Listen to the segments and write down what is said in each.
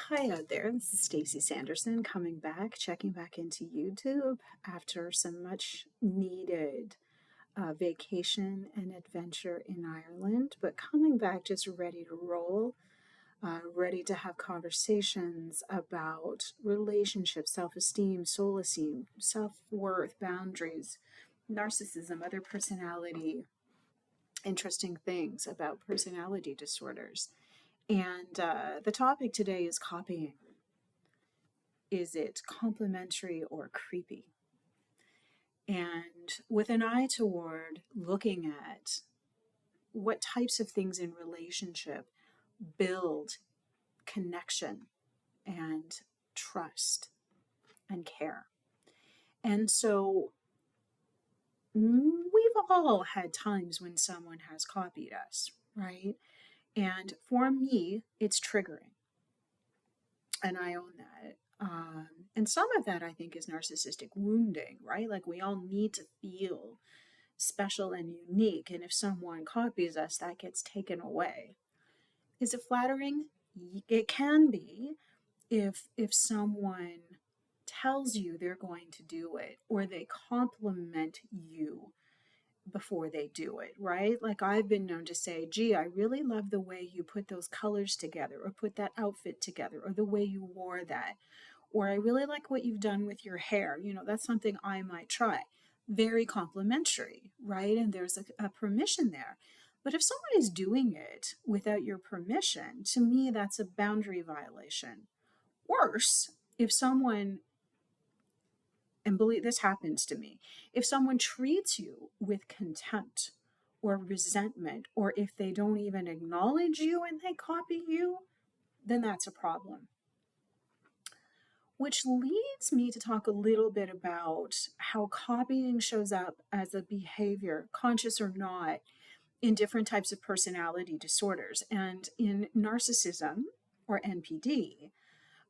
Hi out there, this is Stacey Sanderson coming back, checking back into YouTube after some much needed vacation and adventure in Ireland, but coming back just ready to roll, ready to have conversations about relationships, self-esteem, soul-esteem, self-worth, boundaries, narcissism, other personality, interesting things about personality disorders. And the topic today is copying. Is it complimentary or creepy? And with an eye toward looking at what types of things in relationship build connection and trust and care. And so we've all had times when someone has copied us, right? And for me, it's triggering. And I own that. And some of that I think is narcissistic wounding, right? Like we all need to feel special and unique. And if someone copies us, that gets taken away. Is it flattering? It can be if someone tells you they're going to do it or they compliment you before they do it, right? Like I've been known to say, gee, I really love the way you put those colors together or put that outfit together or the way you wore that. Or I really like what you've done with your hair. That's something I might try. Very complimentary, right? And there's a permission there. But if someone is doing it without your permission, to me, that's a boundary violation. Worse, if someone, and believe this happens to me, if someone treats you with contempt or resentment, or if they don't even acknowledge you and they copy you, then that's a problem. Which leads me to talk a little bit about how copying shows up as a behavior, conscious or not, in different types of personality disorders. And in narcissism, or NPD,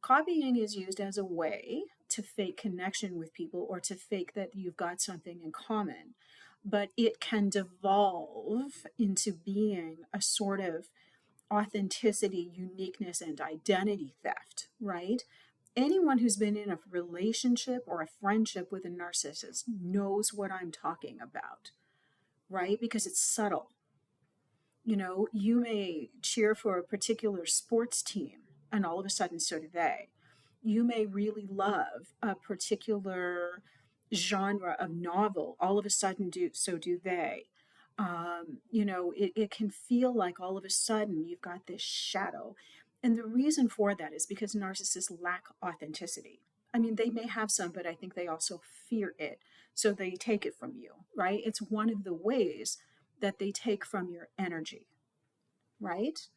copying is used as a way to fake connection with people or to fake that you've got something in common. But it can devolve into being a sort of authenticity, uniqueness, and identity theft, right? Anyone who's been in a relationship or a friendship with a narcissist knows what I'm talking about, right? Because it's subtle. You may cheer for a particular sports team, and all of a sudden, so do they. You may really love a particular genre of novel, all of a sudden, so do they. It can feel like all of a sudden you've got this shadow. And the reason for that is because narcissists lack authenticity. I mean, they may have some, but I think they also fear it. So they take it from you, right? It's one of the ways that they take from your energy, right?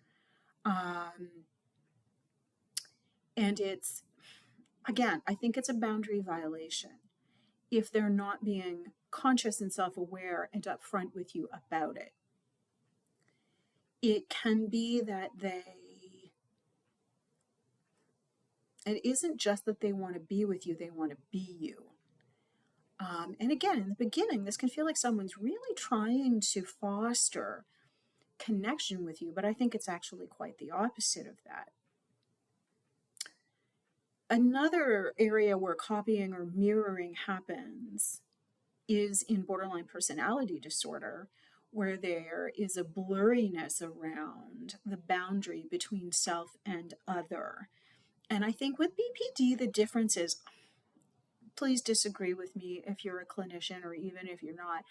And it's, again, I think it's a boundary violation if they're not being conscious and self-aware and upfront with you about it. It can be that it isn't just that they want to be with you, they want to be you. And again, in the beginning, this can feel like someone's really trying to foster connection with you, but I think it's actually quite the opposite of that. Another area where copying or mirroring happens is in borderline personality disorder, where there is a blurriness around the boundary between self and other. And I think with BPD, the difference is, please disagree with me if you're a clinician or even if you're not.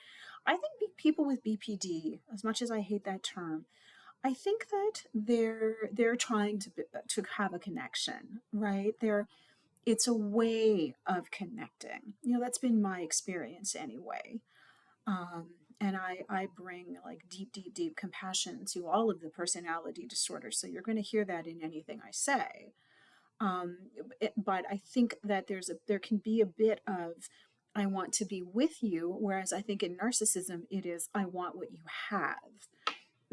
I think people with BPD, as much as I hate that term, I think that they're trying to have a connection, right? It's a way of connecting. That's been my experience anyway. And I bring like deep compassion to all of the personality disorders. So you're going to hear that in anything I say. But I think that there can be a bit of, I want to be with you, whereas I think in narcissism it is, I want what you have,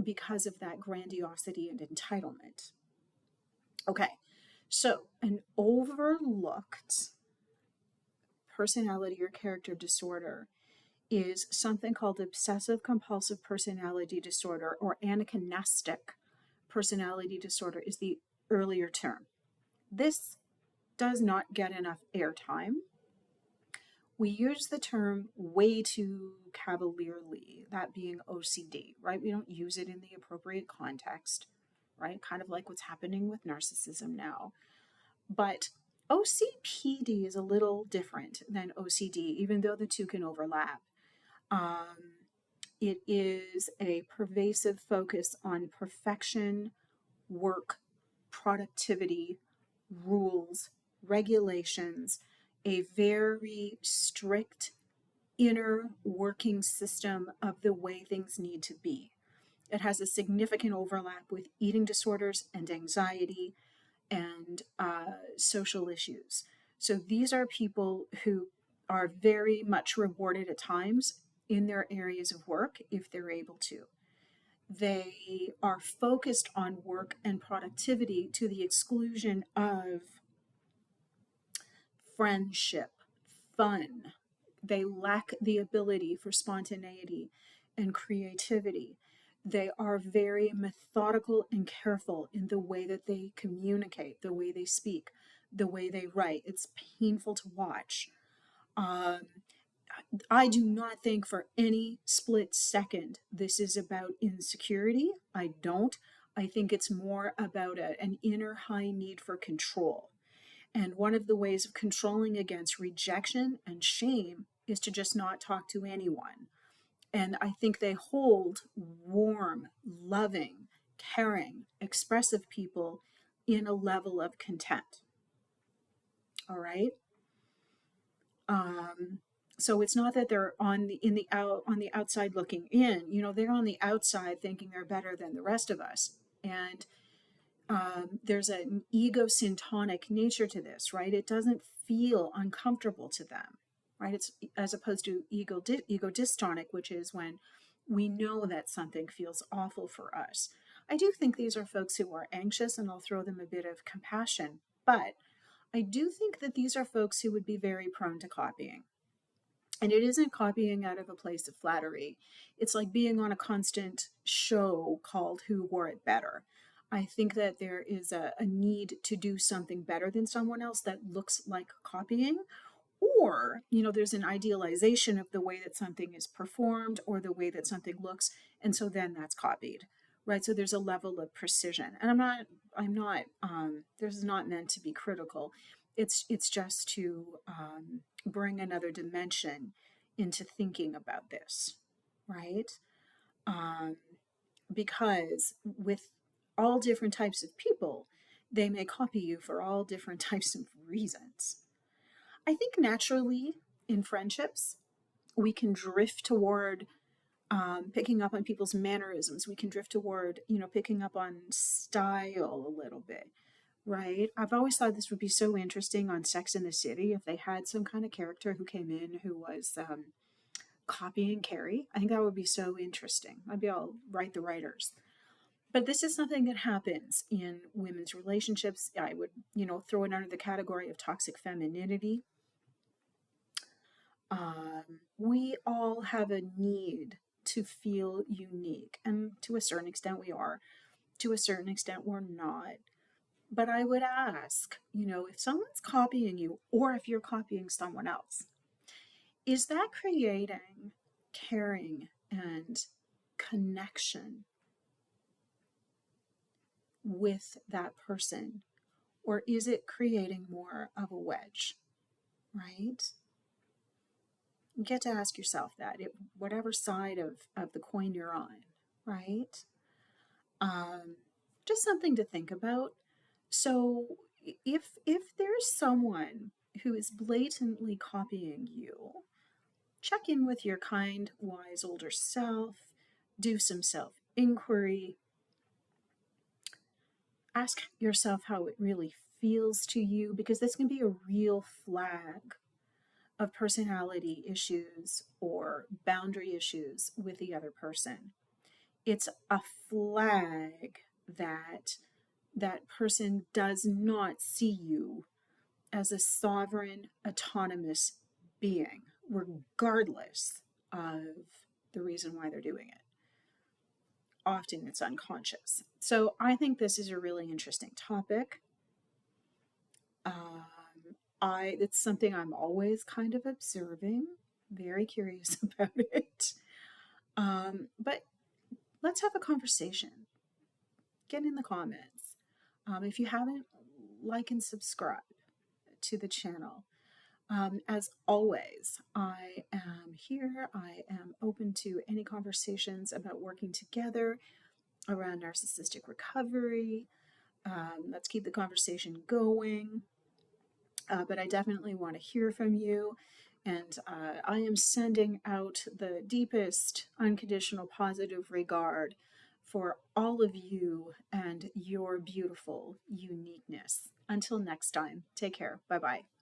because of that grandiosity and entitlement. Okay, so an overlooked personality or character disorder is something called obsessive compulsive personality disorder, or anachronistic personality disorder is the earlier term. This does not get enough airtime. We use the term way too cavalierly, that being OCD, right? We don't use it in the appropriate context, right? Kind of like what's happening with narcissism now. But OCPD is a little different than OCD, even though the two can overlap. It is a pervasive focus on perfection, work, productivity, rules, regulations, a very strict inner working system of the way things need to be. It has a significant overlap with eating disorders and anxiety and social issues. So these are people who are very much rewarded at times in their areas of work if they're able to. They are focused on work and productivity to the exclusion of friendship, fun. They lack the ability for spontaneity and creativity. They are very methodical and careful in the way that they communicate, the way they speak, the way they write. It's painful to watch. Um, I do not think for any split second this is about insecurity. I don't. I think it's more about an inner high need for control. And one of the ways of controlling against rejection and shame is to just not talk to anyone. And I think they hold warm, loving, caring, expressive people in a level of content. All right. So it's not that they're on the outside looking in. They're on the outside thinking they're better than the rest of us. And there's an ego syntonic nature to this, right? It doesn't feel uncomfortable to them, right? It's as opposed to ego dystonic, which is when we know that something feels awful for us. I do think these are folks who are anxious, and I'll throw them a bit of compassion, but I do think that these are folks who would be very prone to copying. And it isn't copying out of a place of flattery. It's like being on a constant show called Who Wore It Better. I think that there is a need to do something better than someone else that looks like copying. Or, there's an idealization of the way that something is performed or the way that something looks. And so then that's copied, right? So there's a level of precision. And this is not meant to be critical. It's just to bring another dimension into thinking about this, right? Because with all different types of people, they may copy you for all different types of reasons. I think naturally in friendships, we can drift toward picking up on people's mannerisms. We can drift toward, picking up on style a little bit, right? I've always thought this would be so interesting on Sex and the City if they had some kind of character who came in who was copying Carrie. I think that would be so interesting. Maybe I'll write the writers. But this is something that happens in women's relationships. I would, throw it under the category of toxic femininity. We all have a need to feel unique, and to a certain extent we are. To a certain extent we're not. But I would ask, if someone's copying you or if you're copying someone else, is that creating caring and connection with that person? Or is it creating more of a wedge, right? You get to ask yourself that, whatever side of the coin you're on, right? Just something to think about. So if there's someone who is blatantly copying you, check in with your kind, wise older self, do some self-inquiry, ask yourself how it really feels to you, because this can be a real flag of personality issues or boundary issues with the other person. It's a flag that that person does not see you as a sovereign, autonomous being, regardless of the reason why they're doing it. Often it's unconscious. So I think this is a really interesting topic. Um, it's something I'm always kind of observing, very curious about it. But let's have a conversation. Get in the comments. If you haven't, like and subscribe to the channel. As always, I am here. I am open to any conversations about working together around narcissistic recovery. Let's keep the conversation going. But I definitely want to hear from you. And I am sending out the deepest unconditional positive regard for all of you and your beautiful uniqueness. Until next time, take care. Bye bye.